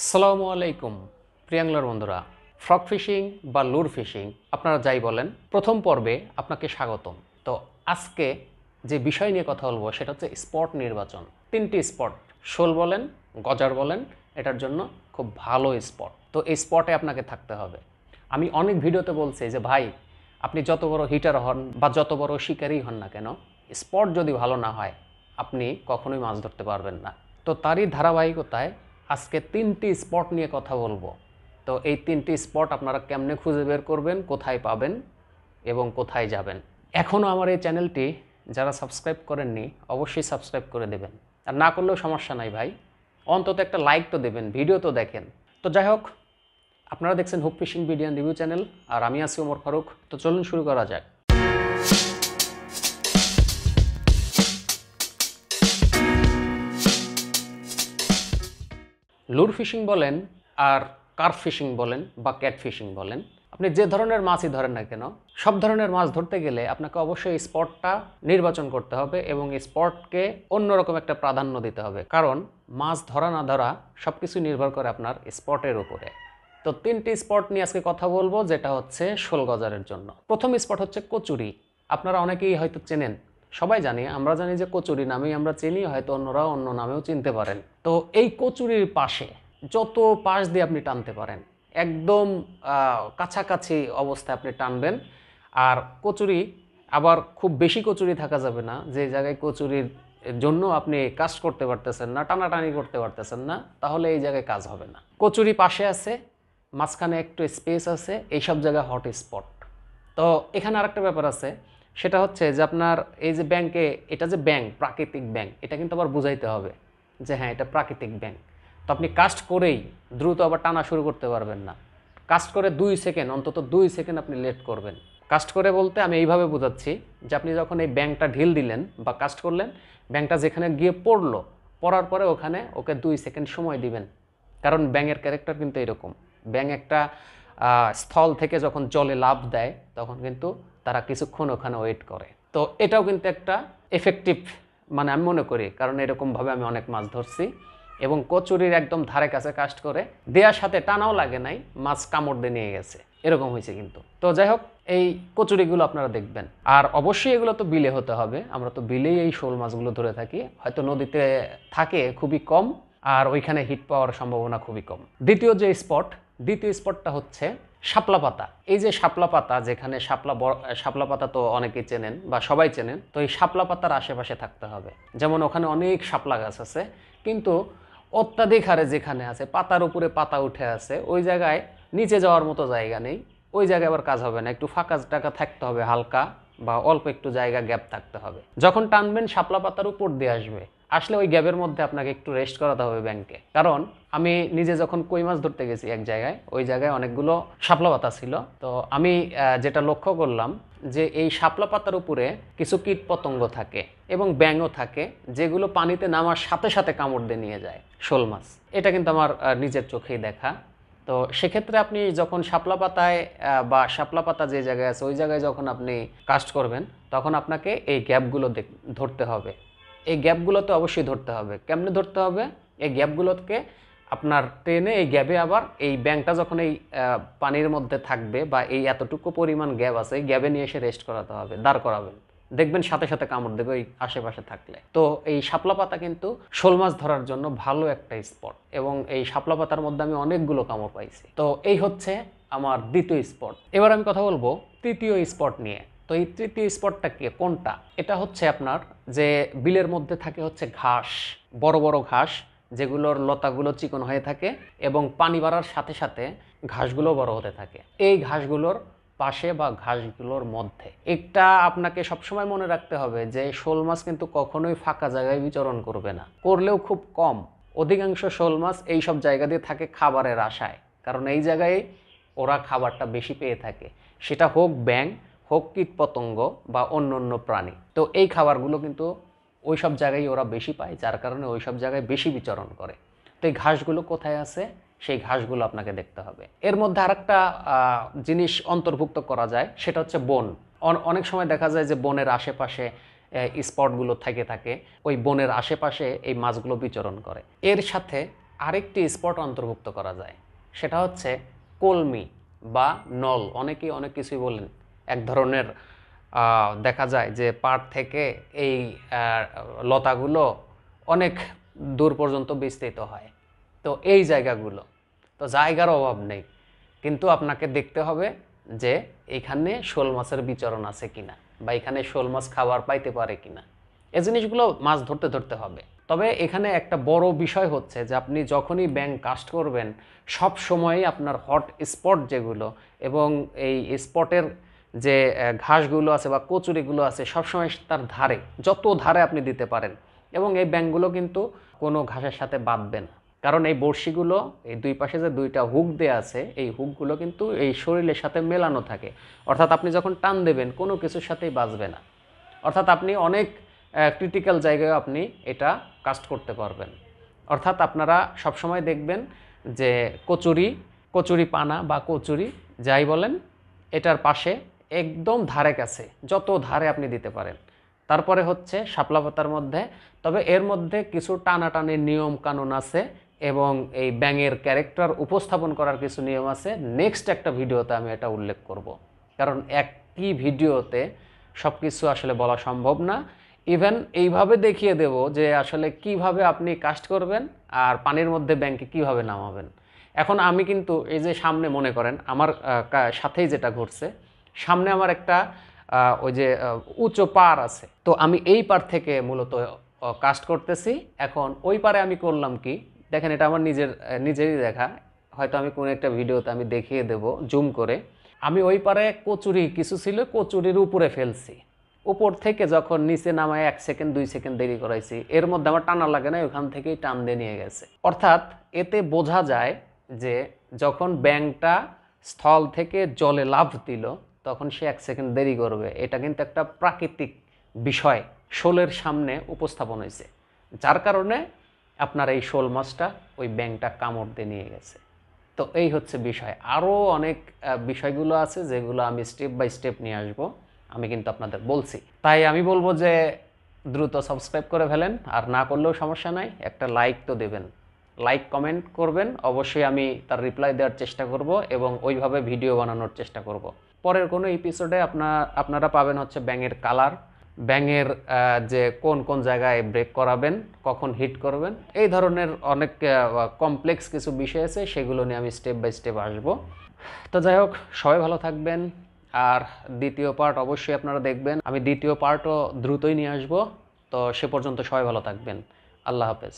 আসসালামু আলাইকুম প্রিয়াংলার বন্ধুরা, ফ্রগ ফিশিং বা লুর ফিশিং আপনারা যাই বলেন, প্রথম পর্বে আপনাকে স্বাগতম। তো আজকে যে বিষয় নিয়ে কথা বলবো সেটা হচ্ছে স্পট নির্বাচন। তিনটি স্পট, শোল বলেন, গজার বলেন, এটার জন্য খুব ভালো স্পট। তো এই স্পটে আপনাকে থাকতে হবে। আমি অনেক ভিডিওতে বলছি যে ভাই, আপনি যত বড় হিটার হন বা যত বড় শিকারই হন না কেন, স্পট যদি ভালো না হয় আপনি কখনোই মাছ ধরতে পারবেন না। তো তারই ধারাবাহিকতায় আজকে তিনটি স্পট নিয়ে কথা বলবো। তো এই তিনটি স্পট আপনারা কেমনে খুঁজে বের করবেন, কোথায় পাবেন এবং কোথায় যাবেন। এখনও আমার এই চ্যানেলটি যারা সাবস্ক্রাইব করেননি অবশ্যই সাবস্ক্রাইব করে দেবেন, আর না করলেও সমস্যা নাই ভাই, অন্তত একটা লাইক তো দেবেন, ভিডিও তো দেখেন। তো যাই হোক, আপনারা দেখছেন hook fishing video review channel, আর আমি আছি ওমর ফারুক। তো চলুন শুরু করা যাক। লুর ফিশিং বলেন আর কার্প ফিশিং বলেন বা ক্যাট ফিশিং বলেন, আপনি যে ধরনের মাছই ধরেন না কেন, সব ধরনের মাছ ধরতে গেলে আপনাকে অবশ্যই স্পটটা নির্বাচন করতে হবে এবং স্পটকে অন্যরকম একটা প্রাধান্য দিতে হবে। কারণ মাছ ধরা না ধরা সব কিছু নির্ভর করে আপনার স্পটের উপরে। তো তিনটি স্পট নিয়ে আজকে কথা বলবো, যেটা হচ্ছে শোল গজারের জন্য। প্রথম স্পট হচ্ছে কচুরি। আপনারা অনেকেই হয়তো চেনেন, সবাই জানি, আমরা জানি যে কচুরি নামেই আমরা চিনি, হয়তো অন্যরাও অন্য নামেও চিনতে পারেন। তো এই কচুরির পাশে যত পাশ দিয়ে আপনি টানতে পারেন, একদম কাছাকাছি অবস্থায় আপনি টানবেন। আর কচুরি আবার খুব বেশি কচুরি থাকা যাবে না, যে জায়গায় কচুরির জন্য আপনি কাজ করতে পারতেছেন না, টানাটানি করতে পারতেছেন না, তাহলে এই জায়গায় কাজ হবে না। কচুরি পাশে আছে, মাঝখানে একটু স্পেস আছে, এইসব জায়গায় হট স্পট। তো এখানে আরেকটা ব্যাপার আছে, সেটা হচ্ছে যে আপনার এই যে ব্যাংকে, এটা যে ব্যাংক, প্রাকৃতিক ব্যাংক, এটা কিন্তু আবার বুঝাইতে হবে যে হ্যাঁ এটা প্রাকৃতিক ব্যাংক। তো আপনি কাস্ট করেই দ্রুত আবার টানা শুরু করতে পারবেন না। কাস্ট করে 2 সেকেন্ড, অন্তত 2 সেকেন্ড আপনি লেট করবেন। কাস্ট করে বলতে আমি এইভাবে বোঝাচ্ছি যে আপনি যখন এই ব্যাংকটা ঢিল দিলেন বা কাস্ট করলেন, ব্যাংকটা যেখানে গিয়ে পড়লো, পড়ার পরে ওখানে ওকে 2 সেকেন্ড সময় দিবেন। কারণ ব্যাঙের ক্যারেক্টার কিন্তু এরকম, ব্যাঙ একটা স্থল থেকে যখন জলে লাফ দেয় তখন কিন্তু তারা কিছুক্ষণ ওখানে ওয়েট করে। তো এটাও কিন্তু একটা এফেক্টিভ, মানে আমি মনে করি, কারণ এরকমভাবে আমি অনেক মাছ ধরছি এবং কচুরির একদম ধারে কাছে কাস্ট করে দেওয়ার সাথে টানাও লাগে নাই, মাছ কামড় দিয়ে নিয়ে গেছে, এরকম হয়েছে কিন্তু। তো যাই হোক, এই কচুরিগুলো আপনারা দেখবেন। আর অবশ্যই এগুলো তো বিলে হতে হবে, আমরা তো বিলেই এই শোল মাছগুলো ধরে থাকি, হয়তো নদীতে থাকে খুবই কম, আর ওইখানে হিট পাওয়ার সম্ভাবনা খুবই কম। দ্বিতীয় স্পটটা হচ্ছে শাপলা পাতা। এই যে শাপলা পাতা, যেখানে শাপলা পাতা তো অনেকেই চেনেন বা সবাই চেনেন, তো এই শাপলা পাতার আশেপাশে থাকতে হবে। যেমন ওখানে অনেক শাপলা গাছ আছে, কিন্তু অত্যাধিক হারে যেখানে আছে, পাতার উপরে পাতা উঠে আছে, ওই জায়গায় নিচে যাওয়ার মতো জায়গা নেই, ওই জায়গায় আবার কাজ হবে না। একটু ফাঁকা টাকা থাকতে হবে, হালকা বা অল্প একটু জায়গা গ্যাপ থাকতে হবে। যখন টানবেন শাপলা পাতার উপর দিয়ে আসলে ওই গ্যাপের মধ্যে আপনাকে একটু রেস্ট করাতে হবে ব্যাংকে। কারণ আমি নিজে যখন কই মাছ ধরতে গেছি এক জায়গায়, ওই জায়গায় অনেকগুলো শাপলা পাতা ছিল। তো আমি যেটা লক্ষ্য করলাম যে এই শাপলা পাতার উপরে কিছু কীট পতঙ্গ থাকে এবং ব্যাঙও থাকে, যেগুলো পানিতে নামার সাথে সাথে কামড় দিয়ে নিয়ে যায় শোল মাছ। এটা কিন্তু আমার নিজের চোখেই দেখা। তো সেক্ষেত্রে আপনি যখন শাপলা পাতায় বা শাপলা পাতা যে জায়গায় আছে ওই জায়গায় যখন আপনি কাস্ট করবেন, তখন আপনাকে এই গ্যাপগুলো ধরতে হবে। এই গ্যাপগুলোতে অবশ্যই ধরতে হবে। কেমনে ধরতে হবে? এই গ্যাপগুলোকে আপনার টেনে এই গ্যাপে আবার এই ব্যাংকটা যখন এই পানির মধ্যে থাকবে বা এই এতটুকু পরিমাণ গ্যাপ আছে, এই গ্যাপে নিয়ে এসে রেস্ট করাতে হবে, দাঁড় করাবেন। দেখবেন সাথে সাথে কামড় দেবে ওই আশেপাশে থাকলে। তো এই শাপলা পাতা কিন্তু শোল মাছ ধরার জন্য ভালো একটা স্পট, এবং এই শাপলা পাতার মধ্যে আমি অনেকগুলো কামড় পাইছি। তো এই হচ্ছে আমার দ্বিতীয় স্পট। এবার আমি কথা বলবো তৃতীয় স্পট নিয়ে। তো এই তৃতীয় স্পটটা কি, কোনটা? এটা হচ্ছে আপনার যে বিলের মধ্যে থাকে হচ্ছে ঘাস, বড় বড় ঘাস, যেগুলোর লতাগুলো চিকন হয়ে থাকে এবং পানি বাড়ার সাথে সাথে ঘাসগুলো বড় হতে থাকে। এই ঘাসগুলোর পাশে বা ঘাসগুলোর মধ্যে একটা আপনাকে সবসময় মনে রাখতে হবে যে শোল মাছ কিন্তু কখনোই ফাঁকা জায়গায় বিচরণ করবে না, করলেও খুব কম। অধিকাংশ শোল মাছ এই সব জায়গা দিয়ে থাকে খাবারের আশায়, কারণ এই জায়গায় ওরা খাবারটা বেশি পেয়ে থাকে, সেটা হোক ব্যাঙ, হোক কীটপতঙ্গ বা অন্য অন্য প্রাণী। তো এই খাবারগুলো কিন্তু ওই সব জায়গায় ওরা বেশি পায়, যার কারণে ওই সব জায়গায় বেশি বিচরণ করে। তো এই ঘাসগুলো কোথায় আছে, সেই ঘাসগুলো আপনাকে দেখতে হবে। এর মধ্যে আরেকটা জিনিস অন্তর্ভুক্ত করা যায়, সেটা হচ্ছে বন। অনেক সময় দেখা যায় যে বনের আশেপাশে স্পটগুলো থাকে, ওই বনের আশেপাশে এই মাছগুলো বিচরণ করে। এর সাথে আরেকটি স্পট অন্তর্ভুক্ত করা যায়, সেটা হচ্ছে কলমি বা নল। অনেকেই অনেক কিছুই বলেন। এক ধরনের দেখা যায় যে পাট থেকে এই লতাগুলো অনেক দূর পর্যন্ত বিস্তৃত হয়। তো এই জায়গাগুলো, তো জায়গার অভাব নেই, কিন্তু আপনাকে দেখতে হবে যে এখানে শোল মাছের বিচরণ আছে কিনা, বা এখানে শোল মাছ খাবার পাইতে পারে কিনা। এই জিনিসগুলো মাছ ধরতে ধরতে হবে। তবে এখানে একটা বড় বিষয় হচ্ছে যে আপনি যখনই ব্যাঙ কাস্ট করবেন, সব সময়ই আপনার হট স্পট যেগুলো এবং এই স্পটের যে ঘাসগুলো আছে বা কচুরিগুলো আছে, সবসময় তার ধারে, যত ধারে আপনি দিতে পারেন। এবং এই ব্যাঙগুলো কিন্তু কোনো ঘাসের সাথে বাঁধবে না, কারণ এই বড়শিগুলো, এই দুই পাশে যে দুইটা হুক দেওয়া আছে, এই হুকগুলো কিন্তু এই শরীরের সাথে মেলানো থাকে। অর্থাৎ আপনি যখন টান দেবেন কোনো কিছুর সাথেই বাঁচবে না। অর্থাৎ আপনি অনেক ক্রিটিক্যাল জায়গায় আপনি এটা কাস্ট করতে পারবেন। অর্থাৎ আপনারা সবসময় দেখবেন যে কচুরি পানা বা কচুরি যাই বলেন, এটার পাশে একদম ধারে কাছে যত ধারে আপনি দিতে পারেন। তারপরে হচ্ছে শাপলা পাতার মধ্যে, তবে এর মধ্যে কিছু টানাটানির নিয়ম কানুন আছে এবং এই ব্যাঙের ক্যারেক্টার উপস্থাপন করার কিছু নিয়ম আছে। নেক্সট একটা ভিডিওতে আমি এটা উল্লেখ করব, কারণ একই ভিডিওতে সব কিছু আসলে বলা সম্ভব না। ইভেন এইভাবে দেখিয়ে দেব যে আসলে কিভাবে আপনি কাস্ট করবেন আর পানির মধ্যে ব্যাঙকে কিভাবে নামাবেন। এখন আমি কিন্তু এই যে সামনে মনে করেন আমার সাথেই যেটা ঘটছে, সামনে আমার একটা ওই যে উঁচু পাড় আছে, তো আমি এই পাড় থেকে মূলত কাস্ট করতেছি। এখন ওই পারে আমি করলাম কি, দেখেন এটা আমার নিজেরই দেখা, হয়তো আমি কোনো একটা ভিডিওতে আমি দেখিয়ে দেব জুম করে। আমি ওই পারে কচুরি কিছু ছিল, কচুরির উপরে ফেলছি, উপর থেকে যখন নিচে নামায় 1 সেকেন্ড 2 সেকেন্ড দেরি করাইছি, এর মধ্যে আমার টানা লাগে না, ওখান থেকেই টান দিয়ে নিয়ে গেছে। অর্থাৎ এতে বোঝা যায় যে যখন ব্যাঙটা স্থল থেকে জলে লাফ দিল তখন সে 1 সেকেন্ড দেরি করবে। এটা কিন্তু একটা প্রাকৃতিক বিষয় শোলের সামনে উপস্থাপন হয়েছে, যার কারণে আপনার এই শোল মাছটা ওই ব্যাঙটা কামড় দিয়ে নিয়ে গেছে। তো এই হচ্ছে বিষয়। আরও অনেক বিষয়গুলো আছে যেগুলো আমি স্টেপ বাই স্টেপ নিয়ে আসবো, আমি কিন্তু আপনাদের বলছি। তাই আমি বলবো যে দ্রুত সাবস্ক্রাইব করে ফেলেন, আর না করলেও সমস্যা নাই, একটা লাইক তো দেবেন, লাইক কমেন্ট করবেন অবশ্যই, আমি তার রিপ্লাই দেওয়ার চেষ্টা করব এবং ওইভাবে ভিডিও বানানোর চেষ্টা করব। পরের কোনো এপিসোডে আপনারা পাবেন হচ্ছে ব্যাঙের কালার, ব্যাঙের যে কোন কোন জায়গায় ব্রেক করাবেন, কখন হিট করবেন, এই ধরনের অনেক কমপ্লেক্স কিছু বিষয় আছে, সেগুলো নিয়ে আমি স্টেপ বাই স্টেপ আসবো। তো যাই হোক, সবাই ভালো থাকবেন। আর দ্বিতীয় পার্ট অবশ্যই আপনারা দেখবেন, আমি দ্বিতীয় পার্টও দ্রুতই নিয়ে আসবো। তো সে পর্যন্ত সবাই ভালো থাকবেন। আল্লাহ হাফেজ।